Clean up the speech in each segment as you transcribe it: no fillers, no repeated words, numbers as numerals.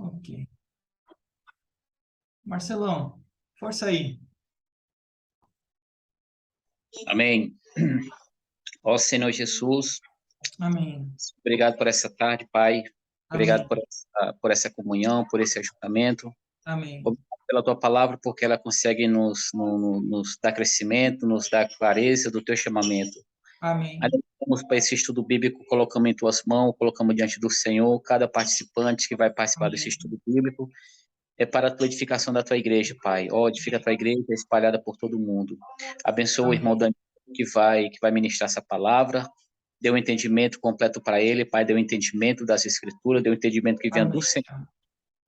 Ok. Marcelão, força aí. Amém. Ó Senhor Jesus, Amém. obrigado por essa tarde, Pai. Obrigado Amém. por essa comunhão, por esse ajuntamento. Amém. Obrigado pela tua palavra, porque ela consegue nos dar crescimento, nos dar clareza do teu chamamento. Amém. Ainda vamos para esse estudo bíblico, colocamos em tuas mãos, colocamos diante do Senhor, cada participante que vai participar desse Amém. estudo bíblico, é para a tua edificação da tua igreja, Pai. Ó, edifica a tua igreja espalhada por todo mundo. Abençoa o irmão Amém. Daniel que vai ministrar essa palavra. Dê um entendimento completo para ele, Pai. Dê um entendimento das Escrituras, dê um entendimento que vem do Amém. Senhor.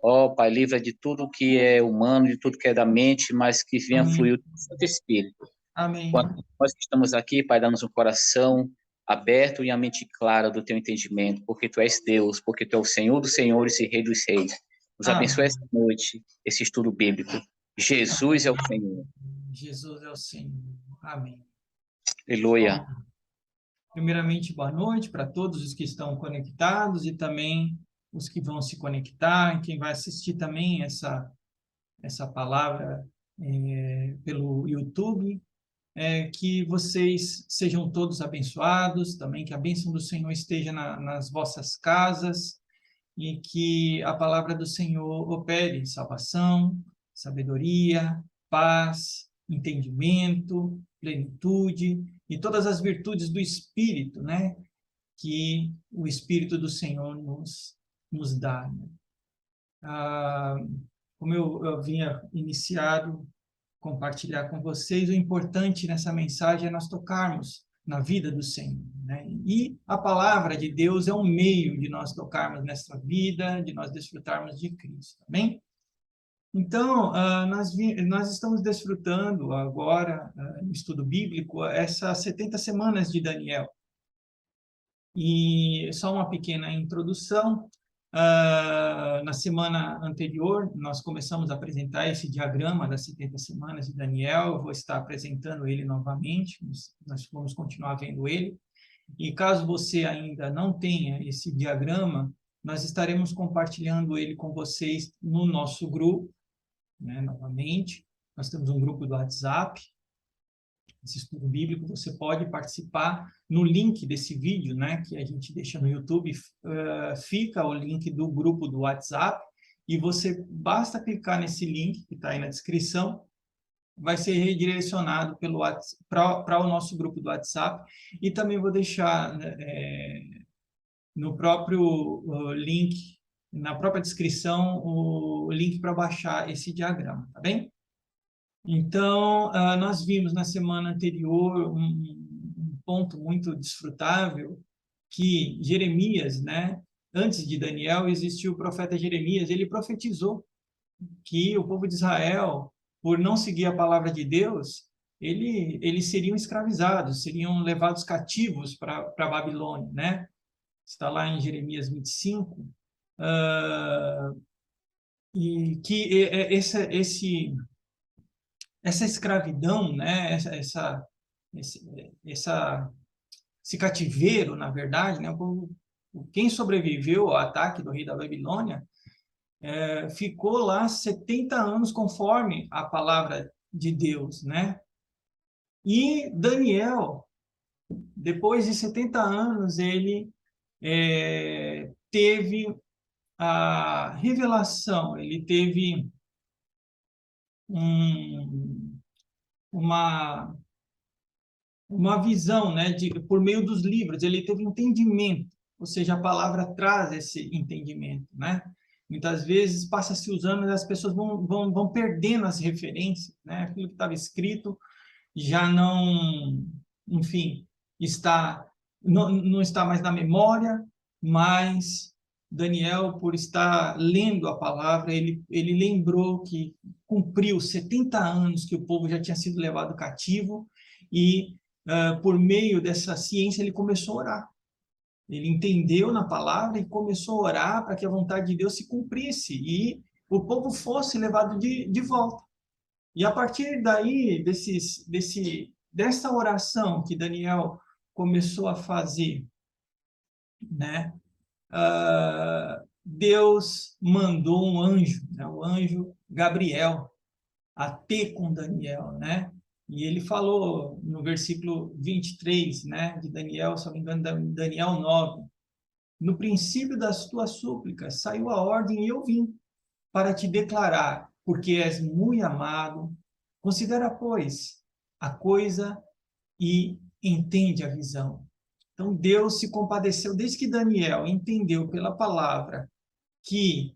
Ó, Pai, livra de tudo que é humano, de tudo que é da mente, mas que venha fluir Amém. o Santo Espírito. Amém. Quando nós que estamos aqui, Pai, dá-nos um coração aberto e a mente clara do teu entendimento, porque tu és Deus, porque tu és o Senhor dos senhores e Rei dos reis. Nos abençoe esta Amém. noite, esse estudo bíblico. Jesus é o Senhor. Jesus é o Senhor. Amém. Aleluia. Bom, primeiramente, boa noite para todos os que estão conectados e também os que vão se conectar, e quem vai assistir também essa palavra pelo YouTube. Que vocês sejam todos abençoados, também que a bênção do Senhor esteja nas vossas casas e que a palavra do Senhor opere salvação, sabedoria, paz, entendimento, plenitude e todas as virtudes do Espírito, né? Que o Espírito do Senhor nos dá. Né? Como eu havia iniciado compartilhar com vocês, o importante nessa mensagem é nós tocarmos na vida do Senhor, né? E a palavra de Deus é um meio de nós tocarmos nessa vida, de nós desfrutarmos de Cristo, amém? Então, nós estamos desfrutando agora, no estudo bíblico, essas 70 semanas de Daniel. E só uma pequena introdução. Na semana anterior, nós começamos a apresentar esse diagrama das 70 semanas de Daniel. Eu vou estar apresentando ele novamente, nós vamos continuar vendo ele. E caso você ainda não tenha esse diagrama, nós estaremos compartilhando ele com vocês no nosso grupo, né, novamente. Nós temos um grupo do WhatsApp, esse estudo bíblico, você pode participar no link desse vídeo, né, que a gente deixa no YouTube, fica o link do grupo do WhatsApp, e você basta clicar nesse link que está aí na descrição, vai ser redirecionado para o nosso grupo do WhatsApp, e também vou deixar no próprio link, na própria descrição, o link para baixar esse diagrama, tá bem? Então, nós vimos na semana anterior um ponto muito desfrutável, que Jeremias, né, antes de Daniel, existiu o profeta Jeremias, ele profetizou que o povo de Israel, por não seguir a palavra de Deus, eles seriam escravizados, seriam levados cativos para a Babilônia, né? Está lá em Jeremias 25, e que essa escravidão, né, esse cativeiro, na verdade, né, quem sobreviveu ao ataque do rei da Babilônia ficou lá 70 anos conforme a palavra de Deus, né? E Daniel, depois de 70 anos, ele teve a revelação, ele teve uma uma visão, né, por meio dos livros, ele teve entendimento, ou seja, a palavra traz esse entendimento, né? Muitas vezes passa-se os anos e as pessoas vão perdendo as referências, né? Aquilo que estava escrito já não, enfim, não está mais na memória, mas Daniel, por estar lendo a palavra, ele lembrou que cumpriu 70 anos que o povo já tinha sido levado cativo e por meio dessa ciência, ele começou a orar. Ele entendeu na palavra e começou a orar para que a vontade de Deus se cumprisse e o povo fosse levado de volta. E a partir daí, dessa oração que Daniel começou a fazer, né, Deus mandou um anjo, né, o anjo Gabriel, a ter com Daniel, né? E ele falou no versículo 23, né, de Daniel, se não me engano, Daniel 9, no princípio das tuas súplicas saiu a ordem e eu vim para te declarar, porque és muito amado, considera, pois, a coisa e entende a visão. Então, Deus se compadeceu, desde que Daniel entendeu pela palavra que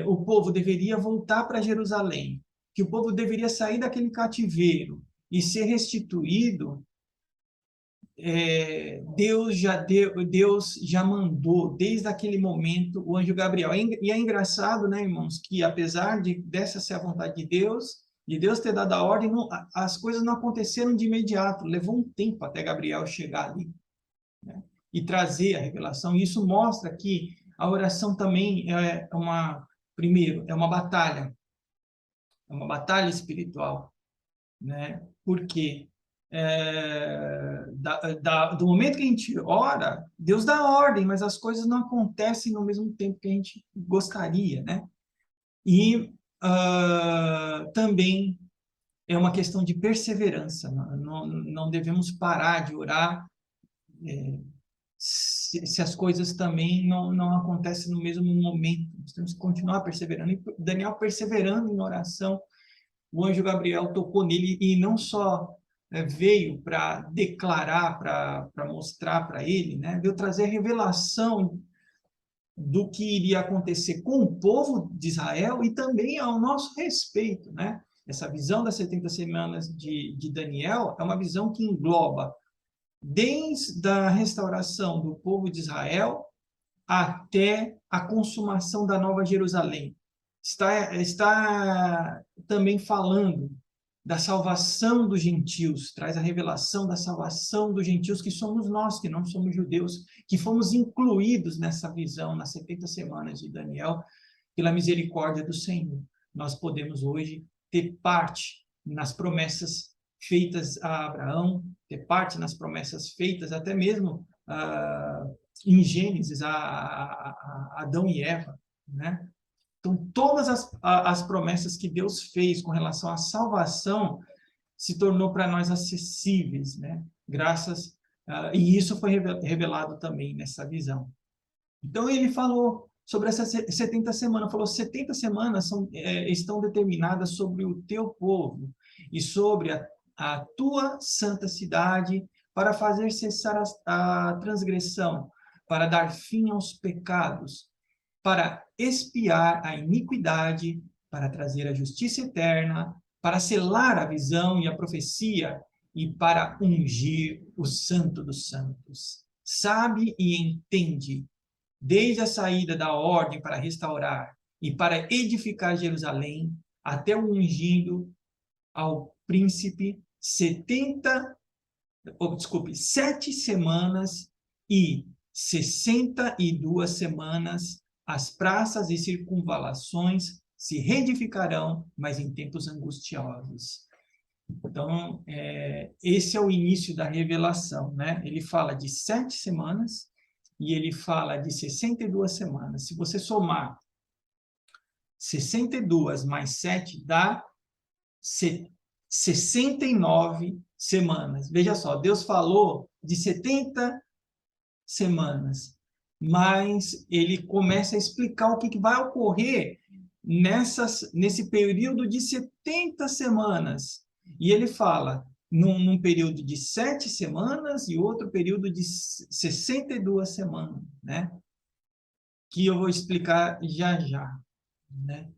o povo deveria voltar para Jerusalém, que o povo deveria sair daquele cativeiro e ser restituído. Deus já mandou desde aquele momento o anjo Gabriel. E é engraçado, né, irmãos, que apesar dessa ser a vontade de Deus ter dado a ordem, as coisas não aconteceram de imediato. Levou um tempo até Gabriel chegar ali, né, e trazer a revelação. E isso mostra que a oração também primeiro, é uma batalha espiritual, né? Porque do momento que a gente ora, Deus dá ordem, mas as coisas não acontecem no mesmo tempo que a gente gostaria, né? E também é uma questão de perseverança. Não devemos parar de orar se as coisas também não acontecem no mesmo momento. Nós temos que continuar perseverando. E Daniel perseverando em oração, o anjo Gabriel tocou nele e não só veio para declarar, para mostrar para ele, né? Veio trazer revelação do que iria acontecer com o povo de Israel e também ao nosso respeito, né? Essa visão das 70 semanas de Daniel é uma visão que engloba desde a restauração do povo de Israel até a consumação da Nova Jerusalém. Está também falando da salvação dos gentios, traz a revelação da salvação dos gentios, que somos nós, que não somos judeus, que fomos incluídos nessa visão, nas 70 semanas de Daniel, pela misericórdia do Senhor. Nós podemos hoje ter parte nas promessas feitas a Abraão, ter parte nas promessas feitas até mesmo em Gênesis, a Adão e Eva, né? Então, todas as promessas que Deus fez com relação à salvação se tornou para nós acessíveis, né? Graças, e isso foi revelado também nessa visão. Então, ele falou sobre essas 70 semanas, falou 70 semanas estão determinadas sobre o teu povo e sobre a tua santa cidade para fazer cessar a transgressão, para dar fim aos pecados, para expiar a iniquidade, para trazer a justiça eterna, para selar a visão e a profecia e para ungir o Santo dos Santos. Sabe e entende, desde a saída da ordem para restaurar e para edificar Jerusalém, até o ungindo ao príncipe 7 semanas e 62 semanas, as praças e circunvalações se reedificarão, mas em tempos angustiosos. Então, esse é o início da revelação, né? Ele fala de 7 semanas e ele fala de 62 semanas. Se você somar 62 mais 7 dá 69 semanas. Veja só, Deus falou de 70 semanas, mas ele começa a explicar o que vai ocorrer nesse período de 70 semanas. E ele fala num período de 7 semanas e outro período de 62 semanas, né? Que eu vou explicar já já, né?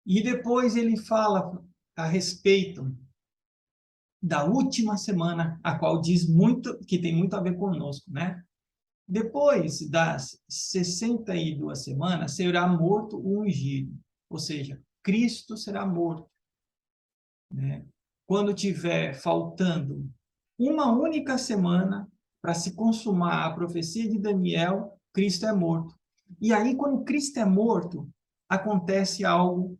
E depois ele fala a respeito da última semana, a qual diz muito, que tem muito a ver conosco, né? Depois das 62 semanas, será morto o ungido, ou seja, Cristo será morto, né? Quando tiver faltando uma única semana para se consumar a profecia de Daniel, Cristo é morto. E aí, quando Cristo é morto, acontece algo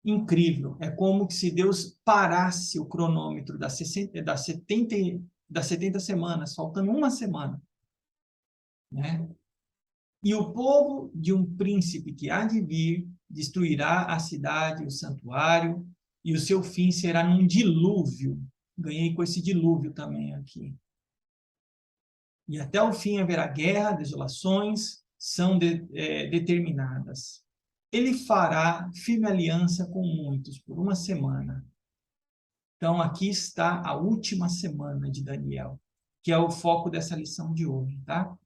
incrível. É como se Deus parasse o cronômetro das 70 semanas, faltando uma semana, né? E o povo de um príncipe que há de vir destruirá a cidade, o santuário, e o seu fim será num dilúvio. Ganhei com esse dilúvio também aqui. E até o fim haverá guerra, desolações são determinadas. Ele fará firme aliança com muitos por uma semana. Então, aqui está a última semana de Daniel, que é o foco dessa lição de hoje, tá?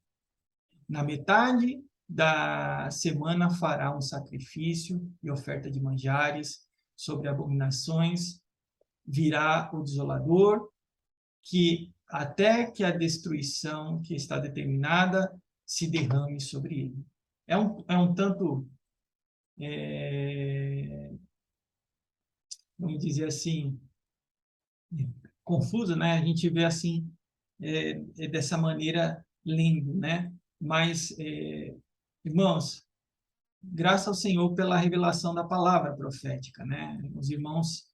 Na metade da semana fará um sacrifício e oferta de manjares sobre abominações. Virá o desolador, que até que a destruição que está determinada se derrame sobre ele. É um tanto, vamos dizer assim, confuso, né? A gente vê assim, dessa maneira, lendo, né? Mas, irmãos, graças ao Senhor pela revelação da palavra profética, né? Os irmãos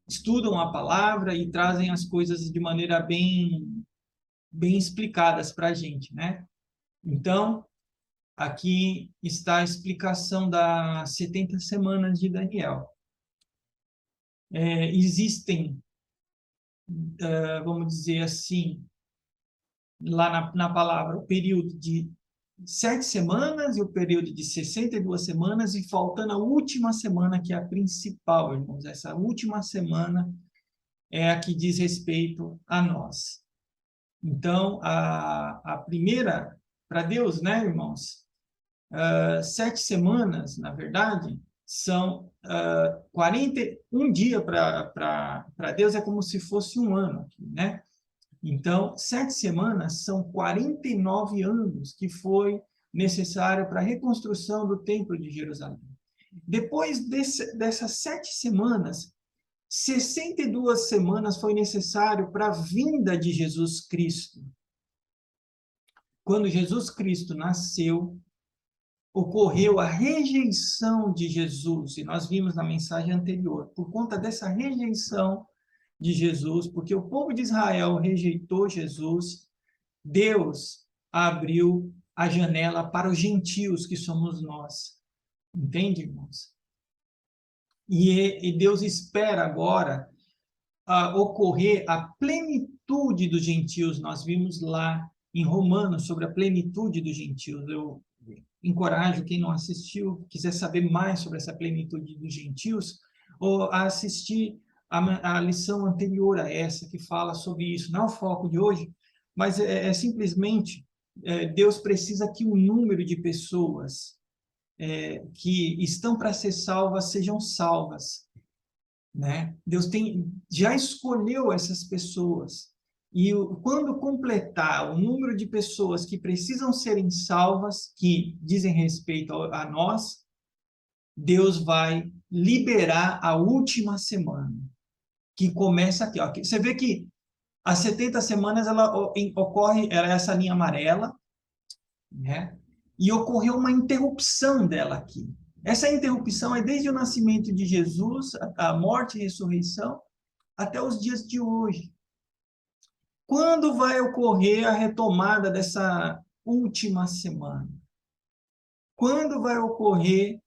estudam a palavra e trazem as coisas de maneira bem explicadas para a gente, né? Então, aqui está a explicação das 70 semanas de Daniel. Existem, vamos dizer assim, lá na palavra, o período de 7 semanas e o período de 62 semanas, e faltando a última semana, que é a principal, irmãos. Essa última semana é a que diz respeito a nós. Então, a primeira, para Deus, né, irmãos? 7 semanas, na verdade, são 41 dias para Deus, é como se fosse um ano aqui, né? Então, 7 semanas são 49 anos que foi necessário para a reconstrução do Templo de Jerusalém. Depois dessas 7 semanas, 62 semanas foi necessário para a vinda de Jesus Cristo. Quando Jesus Cristo nasceu, ocorreu a rejeição de Jesus, e nós vimos na mensagem anterior, por conta dessa rejeição de Jesus, porque o povo de Israel rejeitou Jesus, Deus abriu a janela para os gentios, que somos nós. Entende, irmãos? E Deus espera agora ocorrer a plenitude dos gentios. Nós vimos lá em Romanos sobre a plenitude dos gentios. Eu encorajo quem não assistiu, quiser saber mais sobre essa plenitude dos gentios, ou a assistir a lição anterior a essa, que fala sobre isso. Não é o foco de hoje, mas simplesmente Deus precisa que o número de pessoas que estão para ser salvas sejam salvas, né? Deus já escolheu essas pessoas. E quando completar o número de pessoas que precisam serem salvas, que dizem respeito a nós, Deus vai liberar a última semana, que começa aqui. Ó. Você vê que as 70 semanas ela ocorre, era essa linha amarela, né? E ocorreu uma interrupção dela aqui. Essa interrupção é desde o nascimento de Jesus, a morte e ressurreição, até os dias de hoje. Quando vai ocorrer a retomada dessa última semana? Quando vai ocorrer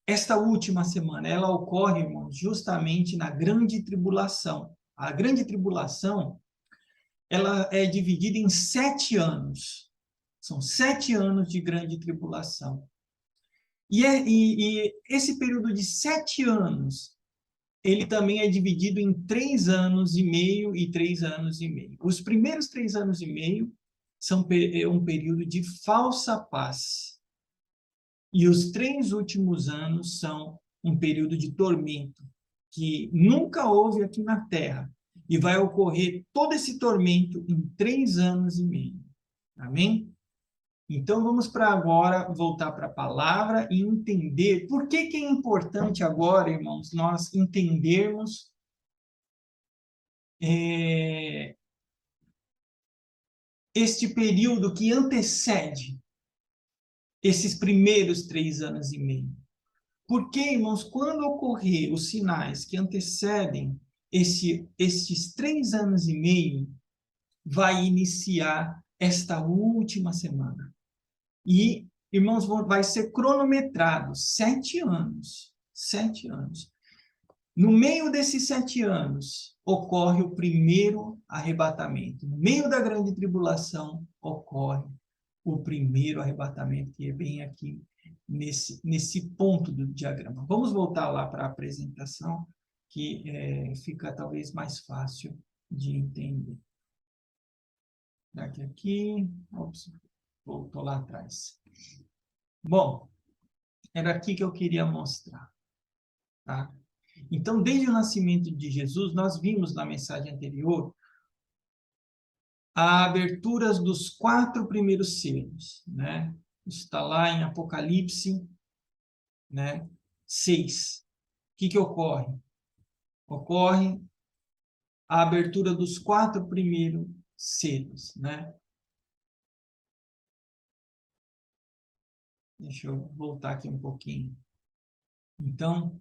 esta última semana? Ela ocorre, irmãos, justamente na grande tribulação. A grande tribulação, ela é dividida em 7 anos. São 7 anos de grande tribulação. E esse período de 7 anos, ele também é dividido em 3 anos e meio e 3 anos e meio. Os primeiros 3 anos e meio são um período de falsa paz. E os 3 últimos anos são um período de tormento, que nunca houve aqui na Terra. E vai ocorrer todo esse tormento em 3 anos e meio. Amém? Então, vamos para agora voltar para a palavra e entender por que é importante agora, irmãos, nós entendermos este período que antecede esses primeiros 3 anos e meio. Porque, irmãos, quando ocorrer os sinais que antecedem esses 3 anos e meio, vai iniciar esta última semana. E, irmãos, vai ser cronometrado 7 anos. 7 anos. No meio desses 7 anos, ocorre o primeiro arrebatamento. No meio da grande tribulação, ocorre o primeiro arrebatamento, que é bem aqui nesse ponto do diagrama. Vamos voltar lá para a apresentação, que fica talvez mais fácil de entender. Aqui, ops, voltou lá atrás. Bom, era aqui que eu queria mostrar, tá? Então, desde o nascimento de Jesus, nós vimos na mensagem anterior a abertura dos 4 primeiros selos, né? Isso está lá em Apocalipse, né? 6. O que ocorre? Ocorre a abertura dos 4 primeiros selos, né? Deixa eu voltar aqui um pouquinho. Então,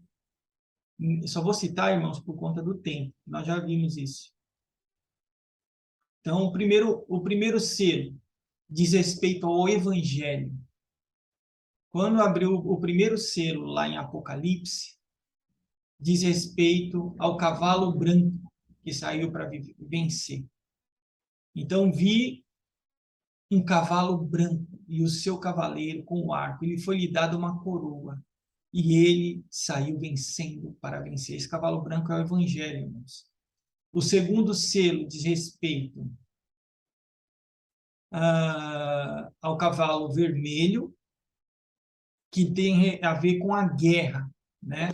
só vou citar, irmãos, por conta do tempo. Nós já vimos isso. Então, o primeiro selo diz respeito ao Evangelho. Quando abriu o primeiro selo lá em Apocalipse, diz respeito ao cavalo branco que saiu para vencer. Então, vi um cavalo branco e o seu cavaleiro com o arco. Ele foi lhe dado uma coroa e ele saiu vencendo para vencer. Esse cavalo branco é o Evangelho, irmãos. O segundo selo diz respeito ao cavalo vermelho, que tem a ver com a guerra, né?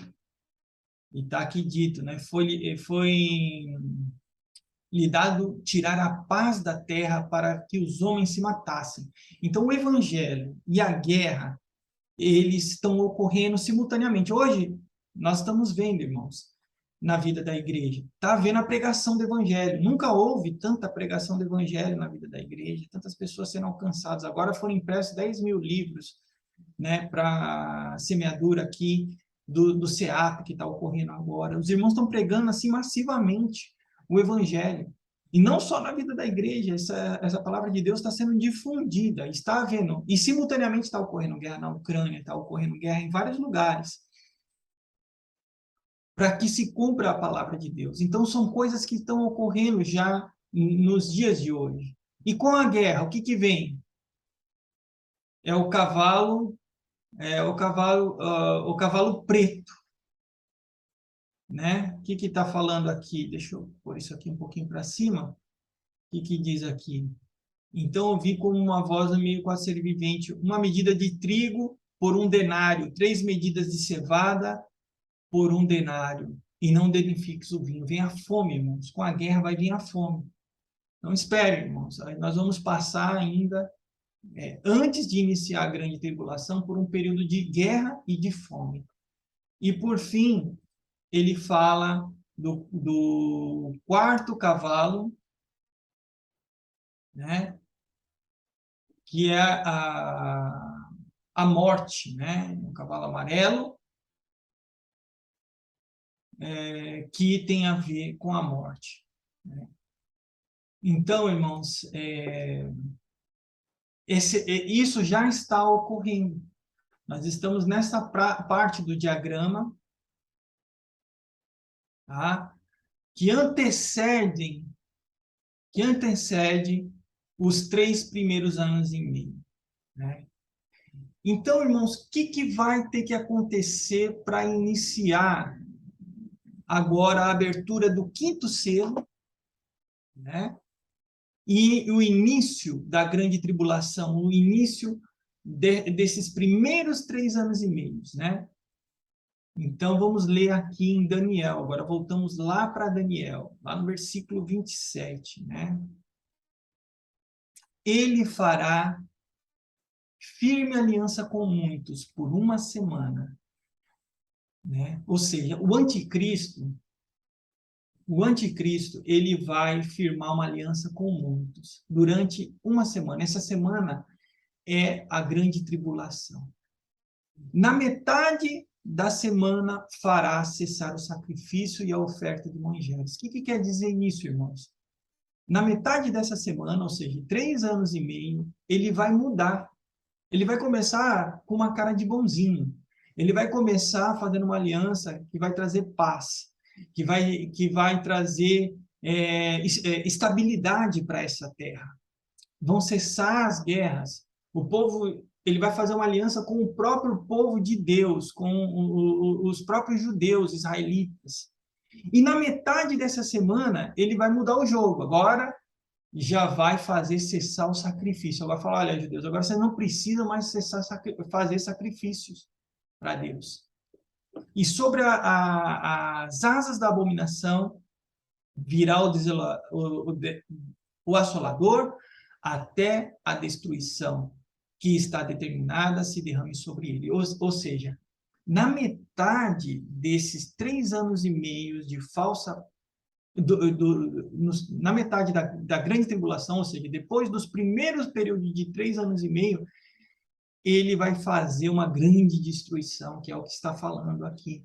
E está aqui dito, né? Foi lhe dado tirar a paz da terra para que os homens se matassem. Então, o evangelho e a guerra, eles estão ocorrendo simultaneamente. Hoje, nós estamos vendo, irmãos, na vida da igreja, está havendo a pregação do evangelho. Nunca houve tanta pregação do evangelho na vida da igreja, tantas pessoas sendo alcançadas. Agora foram impressos 10 mil livros, né, para semeadura aqui do SEAP, que está ocorrendo agora. Os irmãos estão pregando assim massivamente o evangelho. E não só na vida da igreja, essa palavra de Deus está sendo difundida, está havendo, e simultaneamente está ocorrendo guerra na Ucrânia, está ocorrendo guerra em vários lugares, para que se cumpra a palavra de Deus. Então, são coisas que estão ocorrendo já nos dias de hoje. E com a guerra, o que vem? É o cavalo preto, né? O que está falando aqui? Deixa eu pôr isso aqui um pouquinho para cima. O que diz aqui? Então, eu vi como uma voz no meio quase ser vivente, uma medida de trigo por 1 denário, 3 medidas de cevada por 1 denário, e não danifiques o vinho. Vem a fome, irmãos. Com a guerra vai vir a fome. Não espere, irmãos. Nós vamos passar ainda, antes de iniciar a grande tribulação, por um período de guerra e de fome. E, por fim, ele fala do 4º cavalo, né? Que é a morte, né? O cavalo amarelo, que tem a ver com a morte, né? Então, irmãos, isso já está ocorrendo. Nós estamos nessa parte do diagrama, tá? que antecede os 3 primeiros anos e meio, né? Então, irmãos, o que vai ter que acontecer para iniciar agora a abertura do 5º selo, né? E o início da grande tribulação, o início desses primeiros 3 anos e meio, né? Então, vamos ler aqui em Daniel. Agora, voltamos lá para Daniel, lá no versículo 27, né? Ele fará firme aliança com muitos por 1 semana, né? Ou seja, o anticristo, ele vai firmar uma aliança com muitos durante 1 semana. Essa semana é a grande tribulação. Na metade da semana fará cessar o sacrifício e a oferta de manjares. O que quer dizer isso, irmãos? Na metade dessa semana, ou seja, 3 anos e meio, ele vai mudar. Ele vai começar com uma cara de bonzinho. Ele vai começar fazendo uma aliança que vai trazer paz, que vai trazer estabilidade para essa terra. Vão cessar as guerras. O povo, ele vai fazer uma aliança com o próprio povo de Deus, com os próprios judeus, israelitas. E na metade dessa semana, ele vai mudar o jogo. Agora, já vai fazer cessar o sacrifício. Vai falar, olha, judeus, agora vocês não precisam mais fazer sacrifícios para Deus. E sobre as asas da abominação, virá o assolador até a destruição que está determinada se derrame sobre ele. Ou seja, na metade desses 3 anos e meio de falsa na metade da grande tribulação, ou seja, depois dos primeiros períodos de 3 anos e meio, ele vai fazer uma grande destruição, que é o que está falando aqui,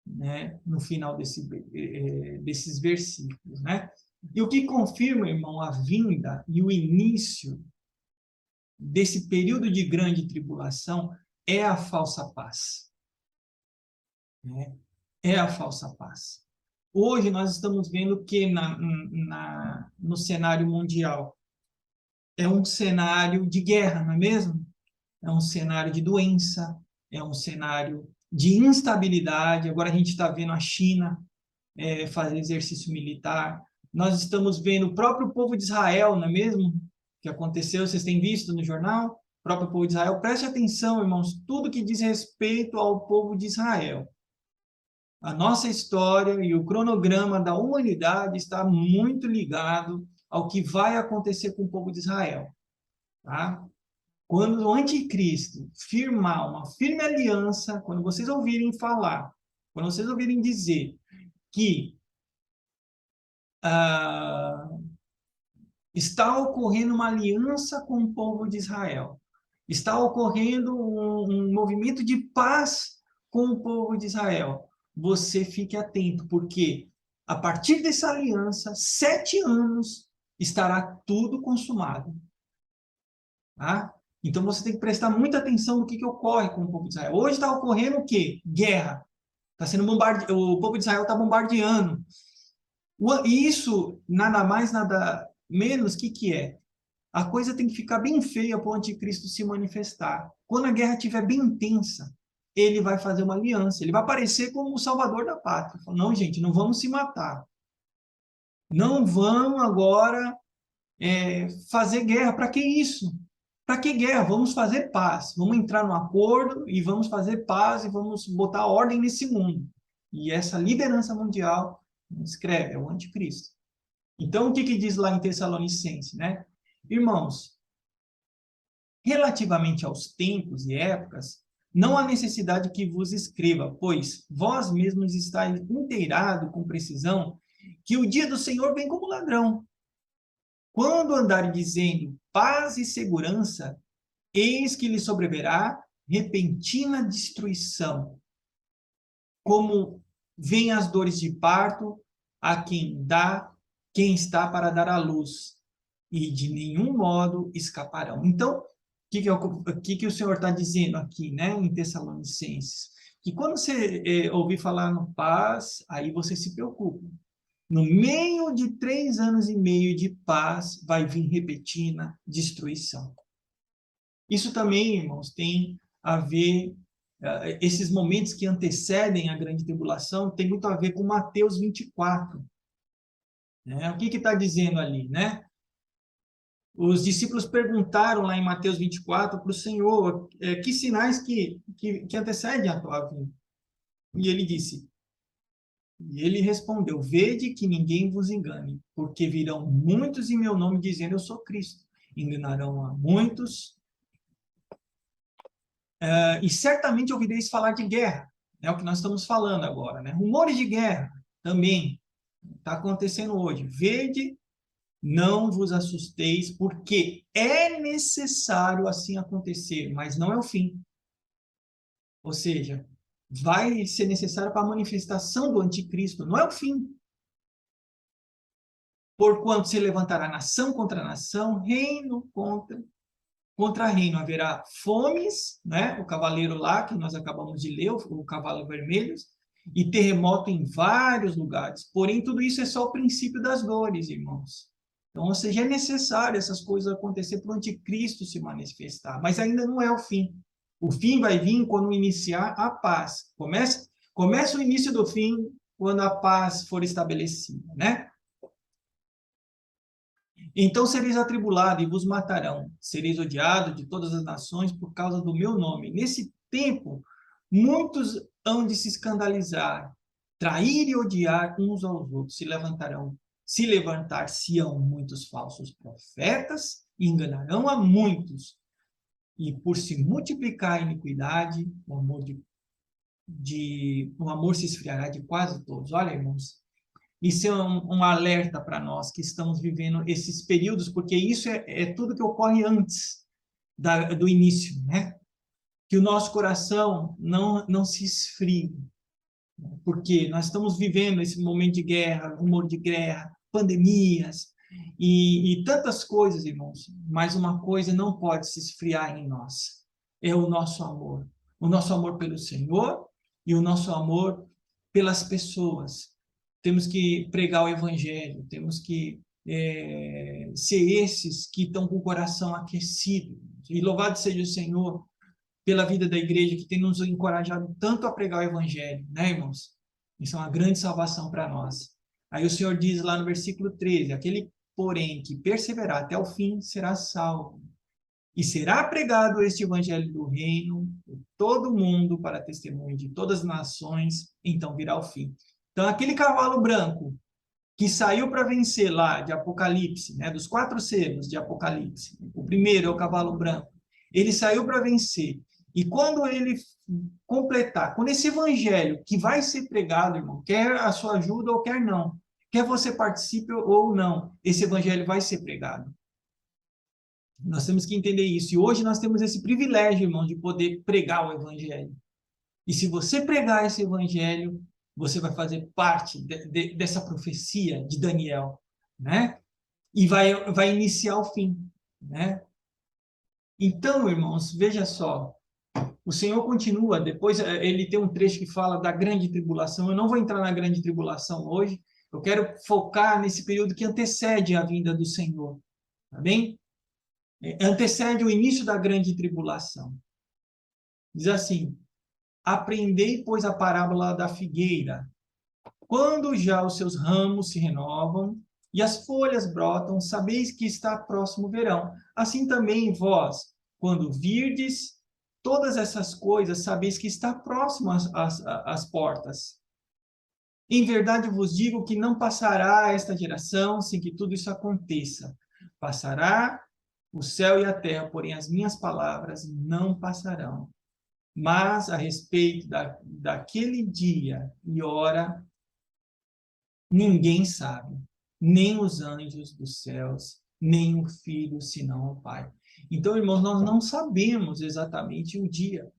né, no final desses versículos, né? E o que confirma, irmão, a vinda e o início desse período de grande tribulação é a falsa paz, né? É a falsa paz. Hoje nós estamos vendo que no cenário mundial é um cenário de guerra, não é mesmo? É um cenário de doença, é um cenário de instabilidade. Agora a gente está vendo a China fazer exercício militar. Nós estamos vendo o próprio povo de Israel, não é mesmo? Que aconteceu, vocês têm visto no jornal? O próprio povo de Israel. Preste atenção, irmãos, tudo que diz respeito ao povo de Israel. A nossa história e o cronograma da humanidade está muito ligado ao que vai acontecer com o povo de Israel. Tá? Quando o anticristo firmar uma firme aliança, quando vocês ouvirem falar, quando vocês ouvirem dizer que está ocorrendo uma aliança com o povo de Israel, está ocorrendo um movimento de paz com o povo de Israel, você fique atento, porque a partir dessa aliança, 7 anos, estará tudo consumado. Tá? Então você tem que prestar muita atenção no que ocorre com o povo de Israel. Hoje está ocorrendo o quê? Guerra. Tá sendo o povo de Israel está bombardeando. E isso, nada mais, nada menos, que é? A coisa tem que ficar bem feia para o anticristo se manifestar. Quando a guerra estiver bem intensa, ele vai fazer uma aliança, ele vai aparecer como o salvador da pátria. Não, gente, não vamos se matar. Não vamos agora fazer guerra. Para que isso? Para que guerra? Vamos fazer paz. Vamos entrar no acordo e vamos fazer paz e vamos botar ordem nesse mundo. E essa liderança mundial, escreve, é o anticristo. Então, o que diz lá em Tessalonicenses, né? Irmãos, relativamente aos tempos e épocas, não há necessidade que vos escreva, pois vós mesmos estáis inteirados com precisão que o dia do Senhor vem como ladrão. Quando andarem dizendo paz e segurança, eis que lhe sobrevirá repentina destruição, como vêm as dores de parto a quem está para dar à luz, e de nenhum modo escaparão. Então, o que o Senhor está dizendo aqui, né, em Tessalonicenses? Que quando você ouvir falar no paz, aí você se preocupa. No meio de 3 anos e meio de paz, vai vir repentina destruição. Isso também, irmãos, tem a ver, esses momentos que antecedem a grande tribulação, tem muito a ver com Mateus 24. Né? O que está dizendo ali, né? Os discípulos perguntaram lá em Mateus 24 para o Senhor, que sinais que antecedem a tua vinda? E ele respondeu, vede que ninguém vos engane, porque virão muitos em meu nome dizendo eu sou Cristo. Enganarão a muitos, e certamente ouvireis falar de guerra. É o que nós estamos falando agora, né? Rumores de guerra também está acontecendo hoje. Vede, não vos assusteis, porque é necessário assim acontecer, mas não é o fim. Ou seja, vai ser necessário para a manifestação do anticristo, não é o fim. Porquanto se levantará nação contra nação, reino contra reino. Haverá fomes, né? O cavaleiro lá, que nós acabamos de ler, o cavalo vermelho, e terremoto em vários lugares. Porém, tudo isso é só o princípio das dores, irmãos. Então, ou seja, é necessário essas coisas acontecer para o anticristo se manifestar, mas ainda não é o fim. O fim vai vir quando iniciar a paz. Começa o início do fim quando a paz for estabelecida, né? Então sereis atribulados e vos matarão, sereis odiados de todas as nações por causa do meu nome. Nesse tempo, muitos hão de se escandalizar, trair e odiar uns aos outros, se levantar-se-ão muitos falsos profetas, e enganarão a muitos. E por se multiplicar a iniquidade, o amor se esfriará de quase todos. Olha, irmãos, isso é um alerta para nós que estamos vivendo esses períodos, porque isso é tudo que ocorre antes do início, né? Que o nosso coração não se esfrie, porque nós estamos vivendo esse momento de guerra, rumor de guerra, pandemias e tantas coisas, irmãos. Mas uma coisa não pode se esfriar em nós, é o nosso amor pelo Senhor e o nosso amor pelas pessoas. Temos que pregar o evangelho, temos que ser esses que estão com o coração aquecido. E louvado seja o Senhor pela vida da igreja, que tem nos encorajado tanto a pregar o evangelho, né, irmãos? Isso é uma grande salvação para nós. Aí o Senhor diz lá no versículo 13, aquele, porém, que perseverar até o fim, será salvo. E será pregado este evangelho do reino por todo mundo para testemunho de todas as nações, então virá o fim. Então, aquele cavalo branco que saiu para vencer lá de Apocalipse, né, dos 4 selos de Apocalipse, o primeiro é o cavalo branco, ele saiu para vencer. E quando ele completar, quando esse evangelho que vai ser pregado, irmão, quer a sua ajuda ou quer não, quer você participe ou não, esse evangelho vai ser pregado. Nós temos que entender isso. E hoje nós temos esse privilégio, irmão, de poder pregar o evangelho. E se você pregar esse evangelho, você vai fazer parte dessa profecia de Daniel, né? E vai iniciar o fim, né? Então, irmãos, veja só, o Senhor continua, depois ele tem um trecho que fala da grande tribulação. Eu não vou entrar na grande tribulação hoje, eu quero focar nesse período que antecede a vinda do Senhor, tá bem? Antecede o início da grande tribulação. Diz assim: aprendei, pois, a parábola da figueira. Quando já os seus ramos se renovam e as folhas brotam, sabeis que está próximo o verão. Assim também vós, quando virdes todas essas coisas, sabeis que está próximo às portas. Em verdade vos digo que não passará esta geração sem que tudo isso aconteça. Passará o céu e a terra, porém as minhas palavras não passarão. Mas a respeito daquele dia e hora, ninguém sabe, nem os anjos dos céus, nem o Filho, senão o Pai. Então, irmãos, nós não sabemos exatamente o dia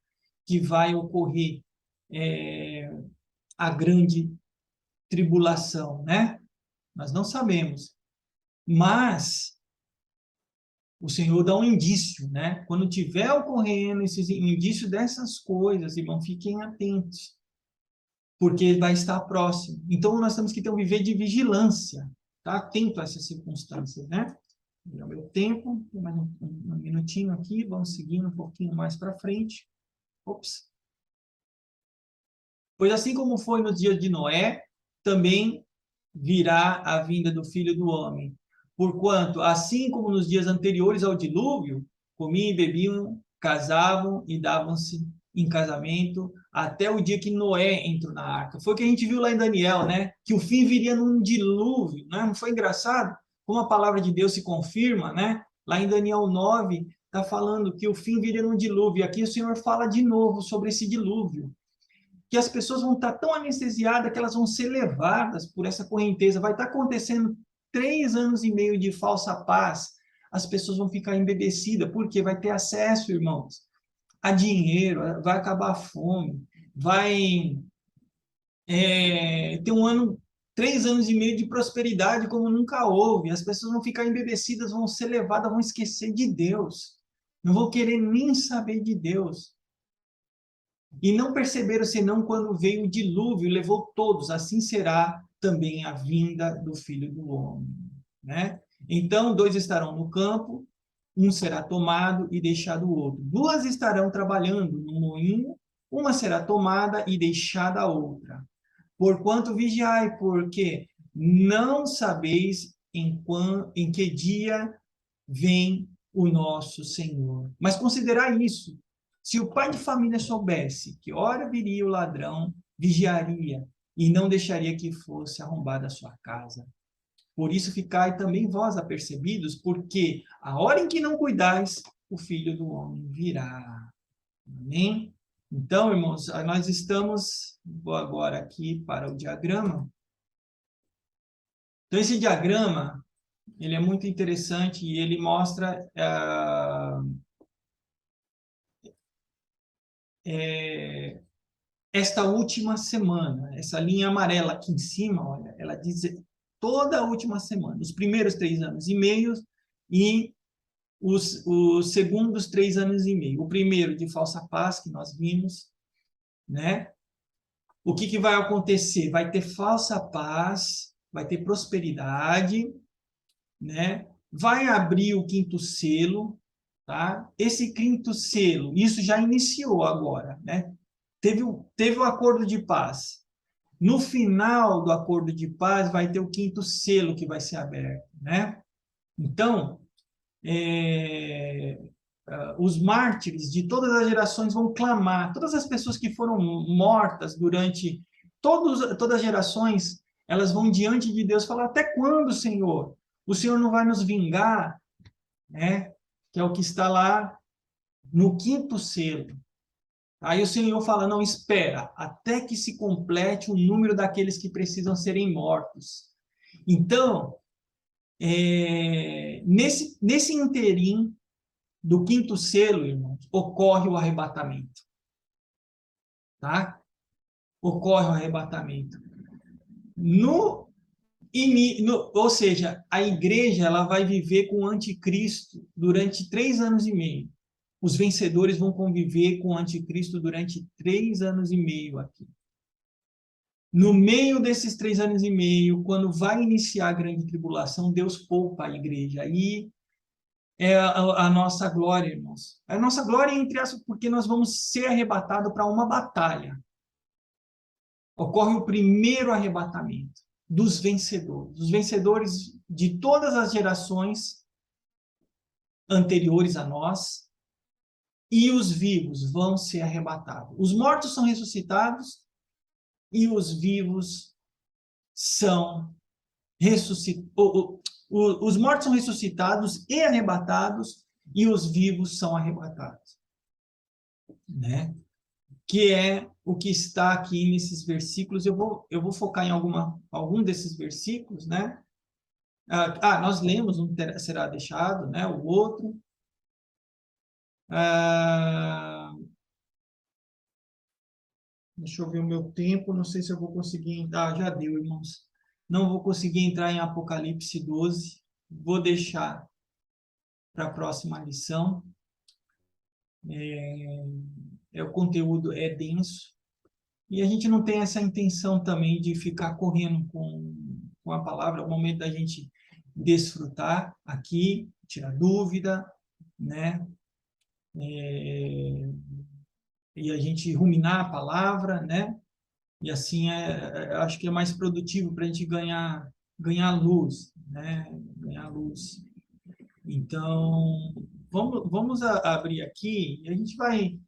que vai ocorrer a grande tribulação, né? Nós não sabemos. Mas o Senhor dá um indício, né? Quando tiver ocorrendo esses indícios dessas coisas, irmão, fiquem atentos, porque ele vai estar próximo. Então, nós temos que ter um viver de vigilância, tá? Atento a essas circunstâncias, né? No meu tempo, mais um minutinho aqui, vamos seguindo um pouquinho mais para frente. Ops. Pois assim como foi nos dias de Noé, também virá a vinda do Filho do Homem. Porquanto, assim como nos dias anteriores ao dilúvio, comiam e bebiam, casavam e davam-se em casamento, até o dia que Noé entrou na arca. Foi o que a gente viu lá em Daniel, né? Que o fim viria num dilúvio, né? Não foi engraçado? Como a palavra de Deus se confirma, né? Lá em Daniel 9, está falando que o fim viria num dilúvio. E aqui o Senhor fala de novo sobre esse dilúvio, que as pessoas vão estar tão anestesiadas que elas vão ser levadas por essa correnteza. Vai estar acontecendo 3 anos e meio de falsa paz. As pessoas vão ficar embebecidas, porque vai ter acesso, irmãos, a dinheiro, vai acabar a fome, vai ter um ano 3 anos e meio de prosperidade como nunca houve. As pessoas vão ficar embevecidas, vão ser levadas, vão esquecer de Deus. Não vão querer nem saber de Deus. E não perceberam senão quando veio o dilúvio e levou todos. Assim será também a vinda do Filho do Homem. Né? Então, 2 estarão no campo, um será tomado e deixado o outro. 2 estarão trabalhando no moinho, uma será tomada e deixada a outra. Porquanto vigiai, porque não sabeis em que dia vem o nosso Senhor. Mas considerai isso. Se o pai de família soubesse que hora viria o ladrão, vigiaria e não deixaria que fosse arrombada a sua casa. Por isso ficai também vós apercebidos, porque a hora em que não cuidais, o Filho do Homem virá. Amém? Então, irmãos, nós estamos, vou agora aqui para o diagrama. Então, esse diagrama, ele é muito interessante e ele mostra esta última semana, essa linha amarela aqui em cima, olha, ela diz toda a última semana, os primeiros 3 anos e meio e os segundos 3 anos e meio. O primeiro de falsa paz, que nós vimos, né? O que vai acontecer? Vai ter falsa paz, vai ter prosperidade, né? Vai abrir o 5º selo, tá? Esse 5º selo, isso já iniciou agora, né? Teve o acordo de paz. No final do acordo de paz vai ter o 5º selo que vai ser aberto, né? Então, os mártires de todas as gerações vão clamar, todas as pessoas que foram mortas durante todas as gerações, elas vão diante de Deus falar: até quando, Senhor? O Senhor não vai nos vingar, né? Que é o que está lá no 5º selo. Aí o Senhor fala: não, espera, até que se complete o número daqueles que precisam serem mortos. Então, nesse interim do 5º selo, irmãos, ocorre o arrebatamento. Tá? Ocorre o arrebatamento. Ou seja, a igreja ela vai viver com o anticristo durante 3 anos e meio. Os vencedores vão conviver com o anticristo durante 3 anos e meio aqui. No meio desses 3 anos e meio, quando vai iniciar a grande tribulação, Deus poupa a igreja. Aí é a nossa glória, irmãos. A nossa glória, entre aspas, porque nós vamos ser arrebatados para uma batalha. Ocorre o primeiro arrebatamento dos vencedores. Os vencedores de todas as gerações anteriores a nós, e os vivos vão ser arrebatados. Os mortos são ressuscitados e os vivos são ressuscitados. Os mortos são ressuscitados e arrebatados, e os vivos são arrebatados. Né? Que é o que está aqui nesses versículos. Eu vou focar em algum desses versículos, né? Nós lemos, um será deixado, né? O outro. Deixa eu ver o meu tempo, não sei se eu vou conseguir entrar. Já deu, irmãos. Não vou conseguir entrar em Apocalipse 12. Vou deixar para a próxima lição. O conteúdo é denso. E a gente não tem essa intenção também de ficar correndo com a palavra. É o momento da gente desfrutar aqui, tirar dúvida, né? E a gente ruminar a palavra, né? E assim, acho que é mais produtivo para a gente ganhar luz, né? Ganhar luz. Então, vamos abrir aqui e a gente vai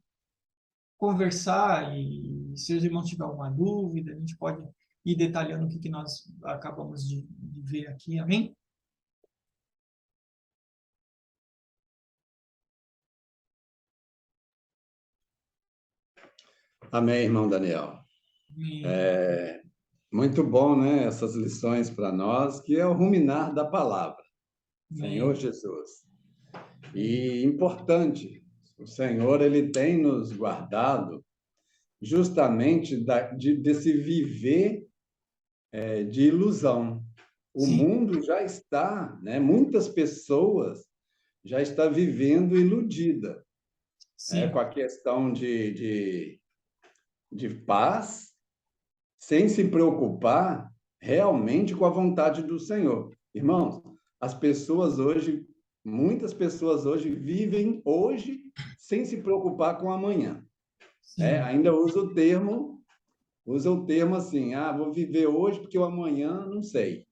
conversar, e se os irmãos tiverem alguma dúvida, a gente pode ir detalhando o que nós acabamos de ver aqui, amém? Amém, irmão Daniel. Muito bom, né? Essas lições para nós, que é o ruminar da palavra. Amém. Senhor Jesus. E importante, o Senhor ele tem nos guardado justamente desse viver de ilusão. O Sim, mundo já está, né? Muitas pessoas já estão vivendo iludida, com sim, a questão de paz, sem se preocupar realmente com a vontade do Senhor. Irmãos, as pessoas hoje, muitas pessoas hoje vivem hoje sem se preocupar com amanhã. sim, Ainda usa o termo assim, vou viver hoje porque o amanhã não sei.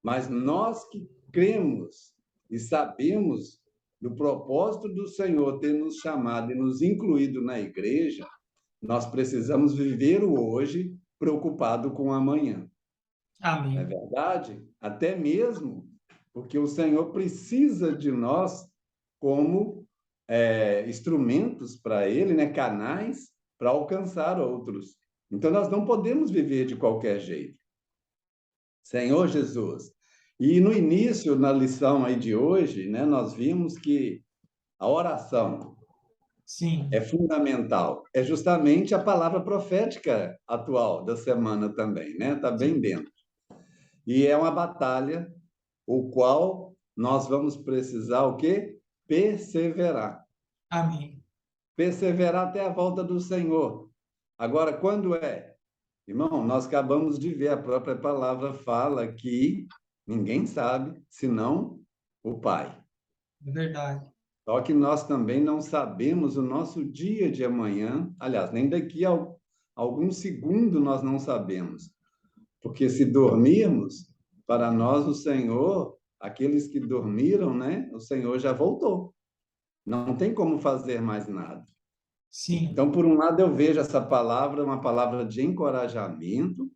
Mas nós que cremos e sabemos do propósito do Senhor ter nos chamado e nos incluído na igreja, nós precisamos viver o hoje preocupado com o amanhã. Não é amém. verdade? Até mesmo porque o Senhor precisa de nós como instrumentos para Ele, né? Canais para alcançar outros. Então, nós não podemos viver de qualquer jeito. Senhor Jesus. E no início, na lição aí de hoje, né, nós vimos que a oração é Sim, fundamental. É justamente a palavra profética atual da semana também, né? Está bem sim, dentro. E é uma batalha o qual nós vamos precisar o quê? Perseverar. amém. Perseverar até a volta do Senhor. Agora, quando é? Irmão, nós acabamos de ver, a própria palavra fala que ninguém sabe, senão o Pai. É verdade. Só que nós também não sabemos o nosso dia de amanhã, aliás, nem daqui a algum segundo nós não sabemos. Porque se dormirmos, para nós o Senhor, aqueles que dormiram, né? O Senhor já voltou. Não tem como fazer mais nada. Sim. Então, por um lado, eu vejo essa palavra uma palavra de encorajamento,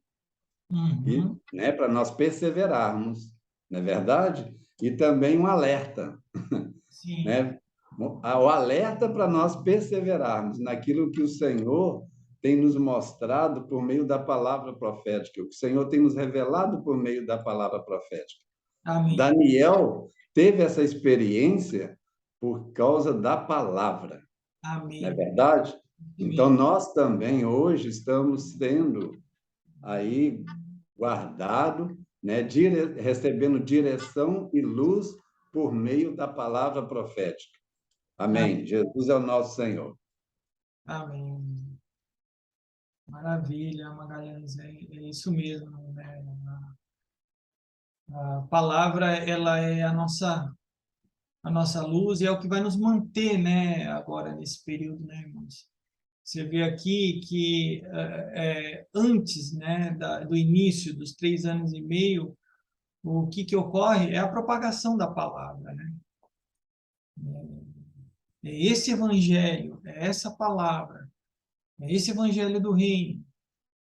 e, Uhum. né, para nós perseverarmos, não é verdade? E também um alerta, Sim, né? O alerta para nós perseverarmos naquilo que o Senhor tem nos mostrado por meio da palavra profética, o que o Senhor tem nos revelado por meio da palavra profética. amém. Daniel teve essa experiência por causa da palavra, não é Amém. verdade? Muito Então, bem. nós também hoje estamos sendo aí guardado, né, recebendo direção e luz por meio da palavra profética. Amém. Jesus é o nosso Senhor. Amém. Maravilha, Magalhães. É isso mesmo, né? A palavra, ela é a nossa luz e é o que vai nos manter, né? Agora, nesse período, né, irmãos? Você vê aqui que antes, né, do início dos 3 anos e meio, o que ocorre é a propagação da palavra, né? É esse evangelho, é essa palavra, é esse evangelho do reino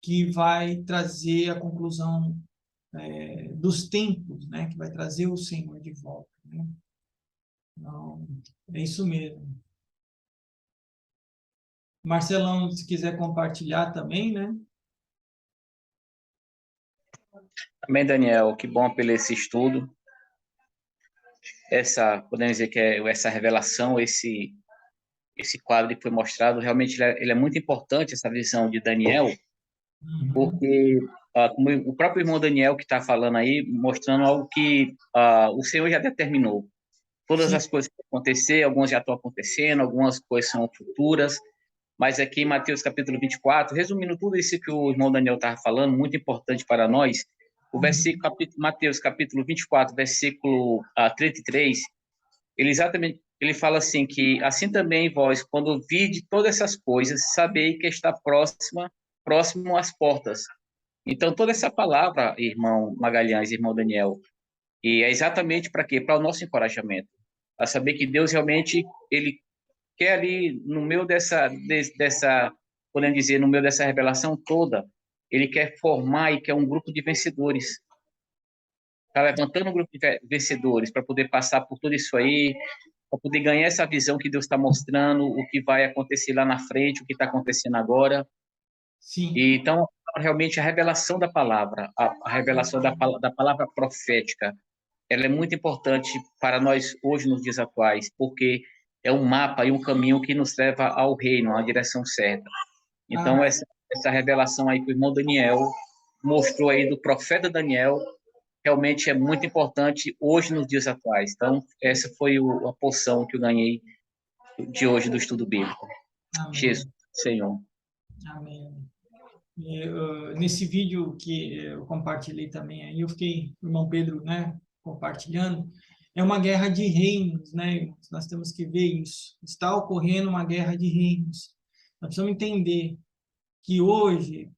que vai trazer a conclusão dos tempos, né? Que vai trazer o Senhor de volta, né? Então, é isso mesmo. Marcelão, se quiser compartilhar também, né? Amém, Daniel. Que bom pelo esse estudo. Podemos dizer que essa revelação, esse quadro que foi mostrado, realmente ele é muito importante, essa visão de Daniel, Uhum. porque, como o próprio irmão Daniel que está falando aí, mostrando algo que o Senhor já determinou. Todas Sim, as coisas que vão acontecer, algumas já estão acontecendo, algumas coisas são futuras, mas aqui em Mateus capítulo 24, resumindo tudo isso que o irmão Daniel estava falando, muito importante para nós, o uhum. Mateus capítulo 24, versículo 33, ele fala assim que assim também vós, quando vide todas essas coisas, sabei que está próximo às portas. Então toda essa palavra, irmão Magalhães, irmão Daniel, e é exatamente para quê? Para o nosso encorajamento, a saber que Deus realmente ele quer ali no meio dessa, podemos dizer, no meio dessa revelação toda, ele quer formar e quer um grupo de vencedores. Está levantando um grupo de vencedores para poder passar por tudo isso aí, para poder ganhar essa visão que Deus está mostrando, o que vai acontecer lá na frente, o que está acontecendo agora. Sim, E, então, realmente, a revelação da palavra, a revelação da palavra profética, ela é muito importante para nós hoje, nos dias atuais, porque é um mapa e um caminho que nos leva ao reino, à direção certa. Então, ah, essa revelação aí que o irmão Daniel mostrou aí do profeta Daniel, realmente é muito importante hoje nos dias atuais. Então, essa foi a porção que eu ganhei de hoje do estudo bíblico. Amém. Jesus, Senhor. Amém. Nesse vídeo que eu compartilhei também, aí eu fiquei, o irmão Pedro, né, compartilhando, é uma guerra de reinos, né? Nós temos que ver isso. Está ocorrendo uma guerra de reinos. Nós precisamos entender que hoje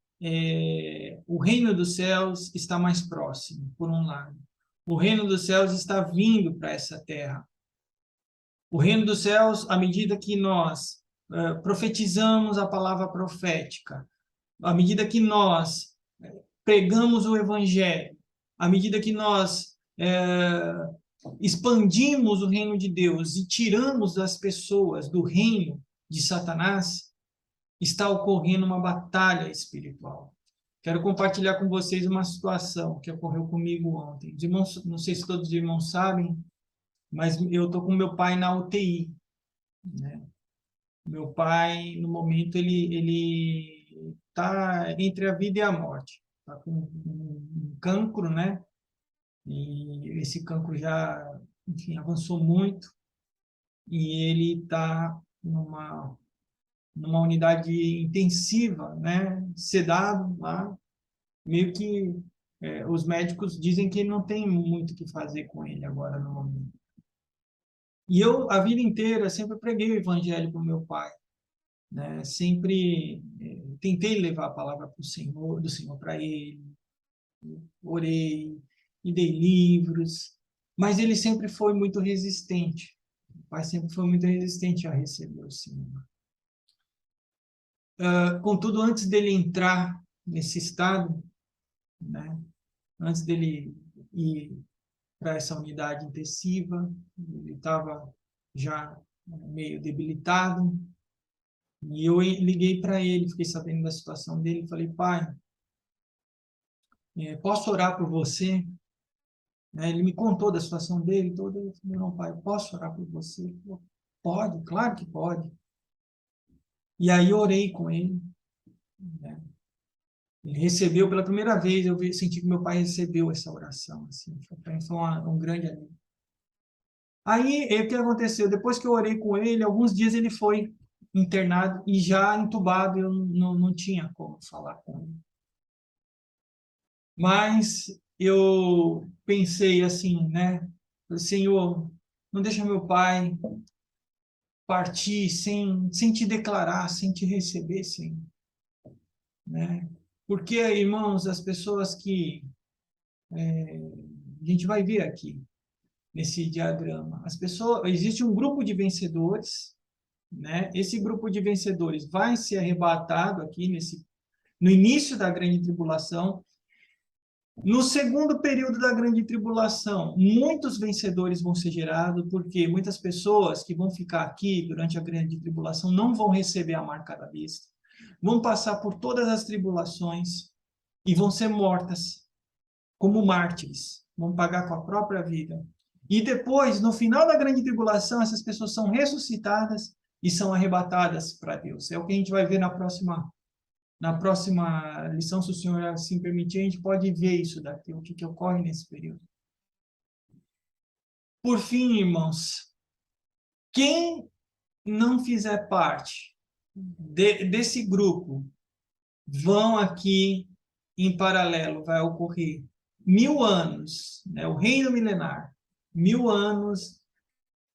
o reino dos céus está mais próximo, por um lado. O reino dos céus está vindo para essa terra. O reino dos céus, à medida que nós profetizamos a palavra profética, à medida que nós pregamos o evangelho, à medida que nós expandimos o reino de Deus e tiramos as pessoas do reino de Satanás, está ocorrendo uma batalha espiritual. Quero compartilhar com vocês uma situação que ocorreu comigo ontem. Os irmãos, não sei se todos os irmãos sabem, mas eu estou com meu pai na UTI, né? Meu pai, no momento, ele está entre a vida e a morte. Está com um cancro, né? E esse cancro já, enfim, avançou muito. E ele está numa unidade intensiva, né? Sedado lá. Meio que os médicos dizem que não tem muito o que fazer com ele agora no momento. E eu, a vida inteira, sempre preguei o evangelho para o meu pai, né? Sempre tentei levar a palavra do Senhor para ele, orei, e dei livros, mas ele sempre foi muito resistente. O pai sempre foi muito resistente a receber o Senhor. Contudo, antes dele entrar nesse estado, né? Antes dele ir para essa unidade intensiva, ele estava já meio debilitado, e eu liguei para ele, fiquei sabendo da situação dele, falei, pai, posso orar por você? Ele me contou da situação dele toda, eu falei, não, pai, posso orar por você? Ele falou, pode, claro que pode. E aí eu orei com ele, né? Ele recebeu, pela primeira vez, eu senti que meu pai recebeu essa oração, assim, foi um grande alívio. Aí, o que aconteceu? Depois que eu orei com ele, alguns dias ele foi internado e já entubado, eu não tinha como falar com ele. Mas eu pensei assim, né? Senhor, não deixa meu pai partir sem te declarar, sem te receber, Senhor, né? Porque, irmãos, as pessoas que a gente vai ver aqui nesse diagrama, existe um grupo de vencedores, né? Esse grupo de vencedores vai ser arrebatado aqui no início da grande tribulação. No segundo período da grande tribulação, muitos vencedores vão ser gerados, porque muitas pessoas que vão ficar aqui durante a grande tribulação não vão receber a marca da besta, vão passar por todas as tribulações e vão ser mortas como mártires, vão pagar com a própria vida. E depois, no final da grande tribulação, essas pessoas são ressuscitadas e são arrebatadas para Deus. É o que a gente vai ver na próxima lição, se o Senhor assim permitir, a gente pode ver isso daqui, o que ocorre nesse período. Por fim, irmãos, quem não fizer parte desse grupo, vão aqui em paralelo, vai ocorrer 1000 anos, né, o reino milenar, 1000 anos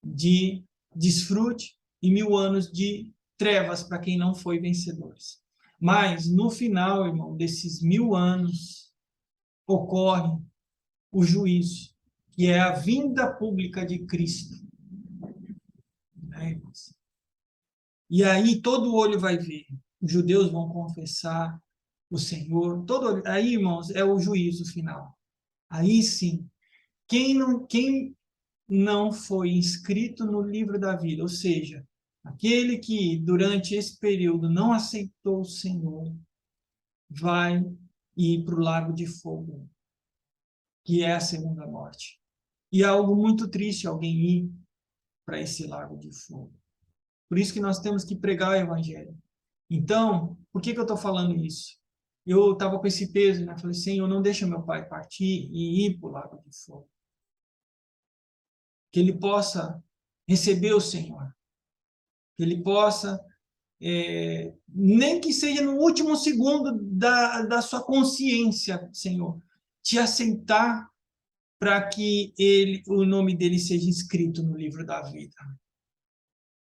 de desfrute e 1000 anos de trevas para quem não foi vencedores. Mas, no final, irmão, desses 1000 anos, ocorre o juízo, que é a vinda pública de Cristo. Né, irmãos? E aí todo olho vai ver. Os judeus vão confessar o Senhor. Aí, irmãos, é o juízo final. Aí sim, quem não foi inscrito no livro da vida, ou seja, aquele que durante esse período não aceitou o Senhor, vai ir para o lago de fogo, que é a segunda morte. E é algo muito triste alguém ir para esse lago de fogo. Por isso que nós temos que pregar o evangelho. Então, por que eu estou falando isso? eu estava com esse peso, né? Falei, Senhor, não deixa meu pai partir e ir para o lago de fogo. Que ele possa receber o Senhor. Que ele possa, nem que seja no último segundo da sua consciência, Senhor, te aceitar para que o nome dele seja escrito no livro da vida.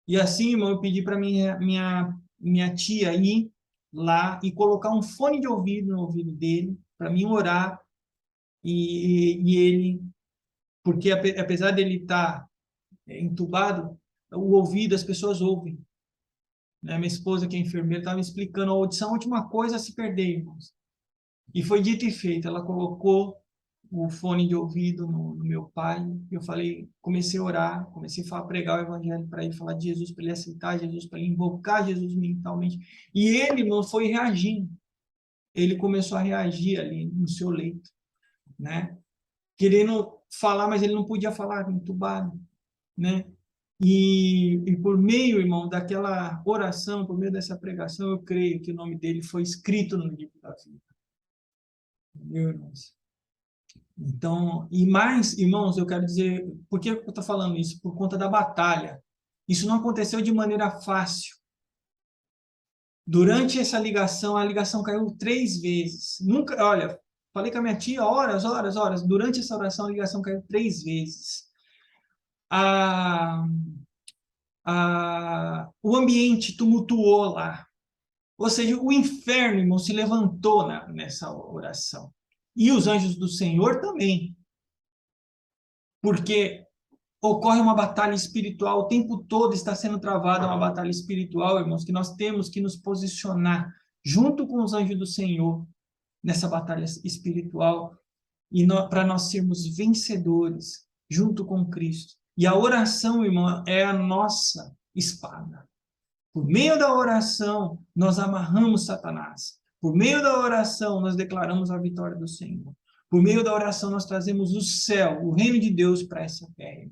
E assim, irmão, eu pedi para minha tia ir lá e colocar um fone de ouvido no ouvido dele, para mim orar, e ele, porque apesar dele estar entubado, o ouvido, as pessoas ouvem. Né? Minha esposa, que é enfermeira, estava me explicando, a audição é a última coisa a se perder, irmãos. E foi dito e feito, ela colocou o fone de ouvido no meu pai, eu falei, comecei a orar, comecei a pregar o evangelho para ele, falar de Jesus, para ele aceitar Jesus, para ele invocar Jesus mentalmente, e ele não foi reagindo, ele começou a reagir ali no seu leito, né? Querendo falar, mas ele não podia falar, entubado, né? E por meio, irmão, daquela oração, por meio dessa pregação, eu creio que o nome dele foi escrito no livro da vida. Meu irmãos. Então, e mais, irmãos, eu quero dizer, por que eu estou falando isso? Por conta da batalha. Isso não aconteceu de maneira fácil. Durante essa ligação, a ligação caiu 3 vezes. Nunca, olha, falei com a minha tia horas, horas, horas. Durante essa oração, a ligação caiu 3 vezes. O ambiente tumultuou lá. Ou seja, o inferno, irmão, se levantou nessa oração. E os anjos do Senhor também. Porque ocorre uma batalha espiritual, o tempo todo está sendo travada uma batalha espiritual, irmãos, que nós temos que nos posicionar junto com os anjos do Senhor nessa batalha espiritual e para nós sermos vencedores junto com Cristo. E a oração, irmão, é a nossa espada. Por meio da oração, nós amarramos Satanás. Por meio da oração, nós declaramos a vitória do Senhor. Por meio da oração, nós trazemos o céu, o reino de Deus para essa terra.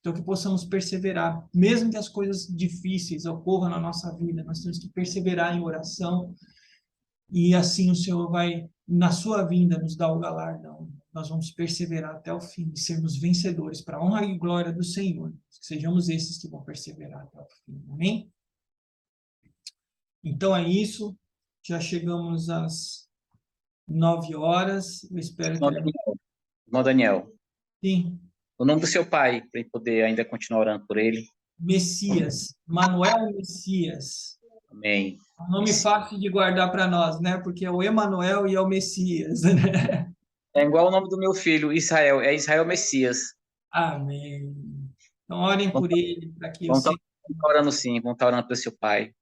Então, que possamos perseverar, mesmo que as coisas difíceis ocorram na nossa vida, nós temos que perseverar em oração, e assim o Senhor vai, na sua vinda, nos dar o galardão. Nós vamos perseverar até o fim, e sermos vencedores para a honra e glória do Senhor. Que sejamos esses que vão perseverar até o fim. Amém? Então é isso. Já chegamos às 9 horas. Eu espero que... Irmão Daniel, Sim. o nome do seu pai, para ele poder ainda continuar orando por ele. Messias. Manuel Messias. Amém. Um nome fácil de guardar para nós, né? Porque é o Emanuel e é o Messias, né? É igual o nome do meu filho, Israel. É Israel Messias. Amém. Então, orem por ele, para que eu Vamos sei. estar orando sim, vamos estar orando pelo seu pai.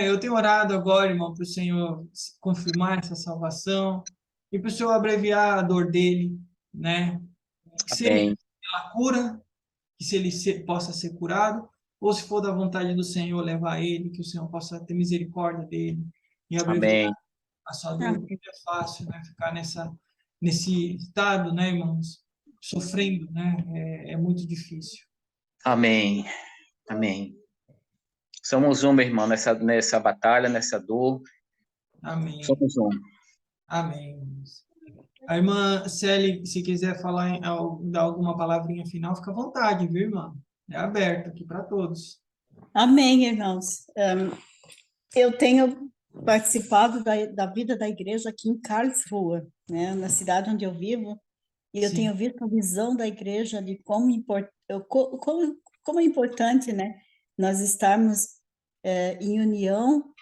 Eu tenho orado agora, irmão, para o Senhor confirmar essa salvação e para o Senhor abreviar a dor dele, né? Que seja pela cura, que se ele possa ser curado, ou se for da vontade do Senhor levar ele, que o Senhor possa ter misericórdia dele e abreviar a sua dor, porque é fácil, né? Ficar nesse estado, né, irmãos? Sofrendo, né? É muito difícil. Amém. Amém. Somos um, meu irmão, nessa batalha, nessa dor. Amém. Somos um. Amém. A irmã Célia, se quiser falar, dar alguma palavrinha final, fica à vontade, viu, irmã? É aberto aqui para todos. Amém, irmãos. Eu tenho participado da vida da igreja aqui em Karlsruhe, né, na cidade onde eu vivo, e eu tenho visto a visão da igreja de como é importante, né, nós estarmos em união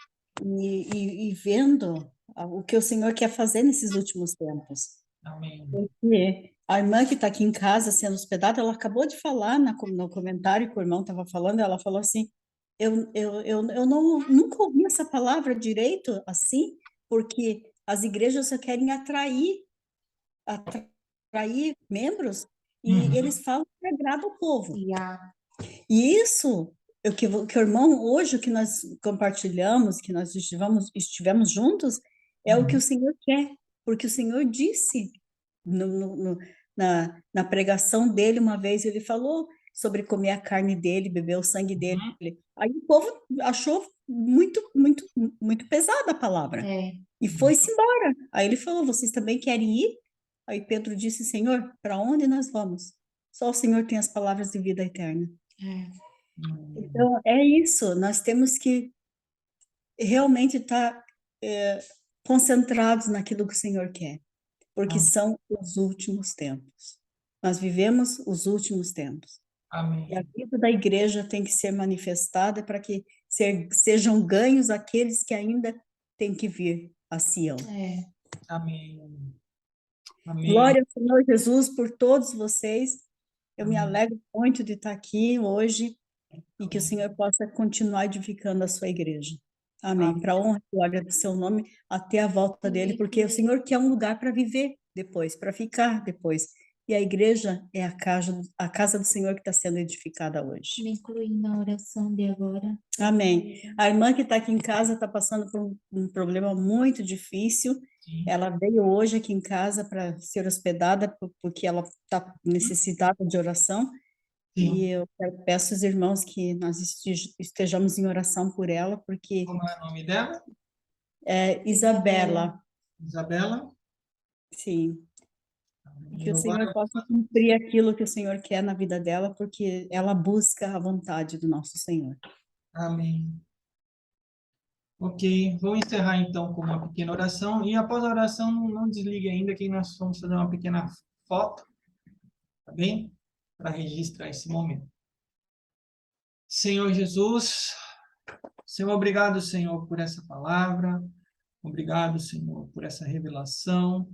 e vendo o que o Senhor quer fazer nesses últimos tempos. Amém. Porque a irmã que está aqui em casa sendo hospedada, ela acabou de falar no comentário que o irmão estava falando, ela falou assim, eu nunca ouvi essa palavra direito assim, porque as igrejas só querem atrair membros, e eles falam que agrada o povo. E isso, que o irmão, hoje, o que nós compartilhamos, que nós estivemos juntos, é o que o Senhor quer, porque o Senhor disse na pregação dele, uma vez ele falou sobre comer a carne dele, beber o sangue dele. Aí o povo achou muito, muito, muito pesada a palavra. E foi-se embora. Aí ele falou, vocês também querem ir? Aí Pedro disse, Senhor, para onde nós vamos? Só o Senhor tem as palavras de vida eterna. Então, é isso. Nós temos que realmente estar concentrados naquilo que o Senhor quer. Porque são os últimos tempos. Nós vivemos os últimos tempos. Amém. E a vida da igreja tem que ser manifestada para que sejam ganhos aqueles que ainda têm que vir a Sião. Amém. Amém. Glória ao Senhor Jesus por todos vocês. Eu me alegro muito de estar aqui hoje e que o Senhor possa continuar edificando a sua igreja. Amém. Para a honra e glória do seu nome, até a volta dele, porque o Senhor quer um lugar para viver depois, para ficar depois. E a igreja é a casa do Senhor que está sendo edificada hoje. Me inclui na oração de agora. Amém. A irmã que está aqui em casa está passando por um problema muito difícil. Sim. Ela veio hoje aqui em casa para ser hospedada, porque ela está necessitada de oração. Sim. E eu peço aos irmãos que nós estejamos em oração por ela, porque Como é o nome dela? é Isabela, Isabela? sim, que o Eu Senhor possa cumprir aquilo que o Senhor quer na vida dela, porque ela busca a vontade do nosso Senhor. Amém. Ok, vou encerrar então com uma pequena oração e após a oração não desligue ainda que nós vamos fazer uma pequena foto, tá bem? Para registrar esse momento. Senhor Jesus, Senhor, obrigado, Senhor, por essa palavra, obrigado, Senhor, por essa revelação,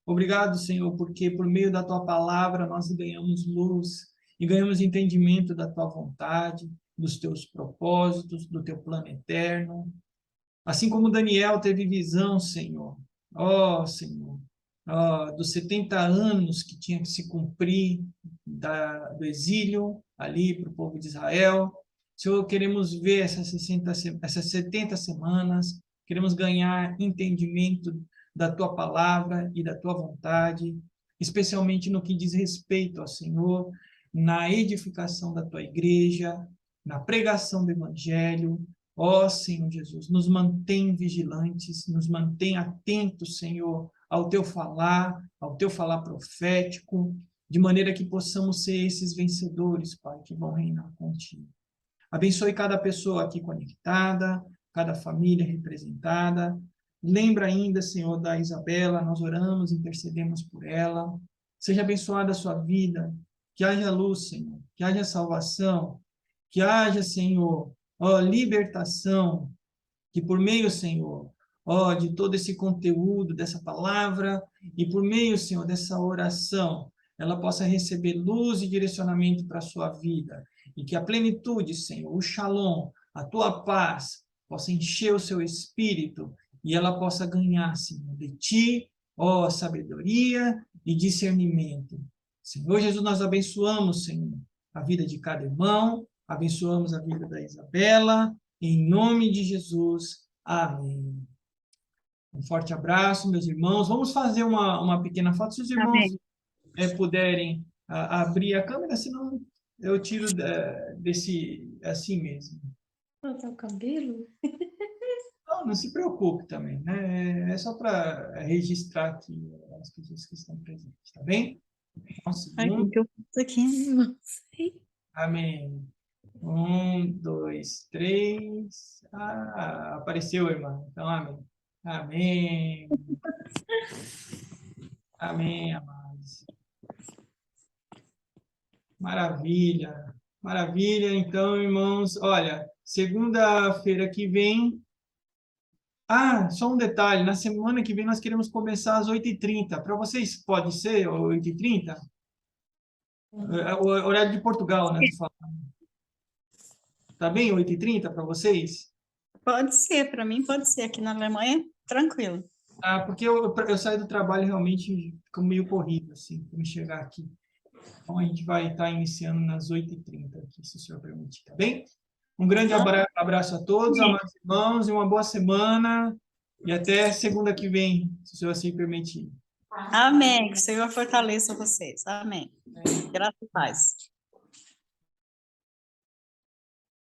obrigado, Senhor, porque por meio da Tua palavra nós ganhamos luz e ganhamos entendimento da Tua vontade, dos Teus propósitos, do Teu plano eterno. Assim como Daniel teve visão, Senhor, Senhor, dos 70 anos que tinha que se cumprir do exílio ali para o povo de Israel. Senhor, queremos ver essas 70 semanas, queremos ganhar entendimento da Tua palavra e da Tua vontade, especialmente no que diz respeito ao Senhor, na edificação da Tua igreja, na pregação do Evangelho. Senhor Jesus, nos mantém vigilantes, nos mantém atentos, Senhor, ao Teu falar profético, de maneira que possamos ser esses vencedores, Pai, que vão reinar contigo. Abençoe cada pessoa aqui conectada, cada família representada. Lembra ainda, Senhor, da Isabela, nós oramos, intercedemos por ela. Seja abençoada a sua vida, que haja luz, Senhor, que haja salvação, que haja, Senhor, libertação, que por meio, Senhor, de todo esse conteúdo, dessa palavra, e por meio, Senhor, dessa oração, ela possa receber luz e direcionamento para a sua vida, e que a plenitude, Senhor, o shalom, a tua paz, possa encher o seu espírito, e ela possa ganhar, Senhor, de ti, sabedoria e discernimento. Senhor Jesus, nós abençoamos, Senhor, a vida de cada irmão, abençoamos a vida da Isabela, em nome de Jesus. Amém. Um forte abraço, meus irmãos. Vamos fazer uma pequena foto. Se os irmãos puderem abrir a câmera, senão eu tiro desse assim mesmo. Botar o cabelo? Não se preocupe também, né? É só para registrar aqui as pessoas que estão presentes, tá bem? Ai, o que eu faço aqui? Não sei. Amém. 1, 2, 3. Apareceu, irmã. Então, amém. Amém. Amém, amados. Maravilha. Maravilha. Então, irmãos, olha, segunda-feira que vem. Só um detalhe. Na semana que vem nós queremos começar às 8h30. Para vocês, pode ser 8h30? O horário de Portugal, né? Tá bem 8h30 para vocês? Pode ser, para mim pode ser. Aqui na Alemanha, tranquilo. Porque eu saio do trabalho realmente fico meio corrido, assim, para me chegar aqui. Então, a gente vai estar iniciando nas 8h30 aqui, se o senhor permitir, tá bem? Um grande abraço a todos, amados irmãos, e uma boa semana. E até segunda que vem, se o senhor assim permitir. Amém. Que o Senhor fortaleça vocês. Amém. Graças a Deus.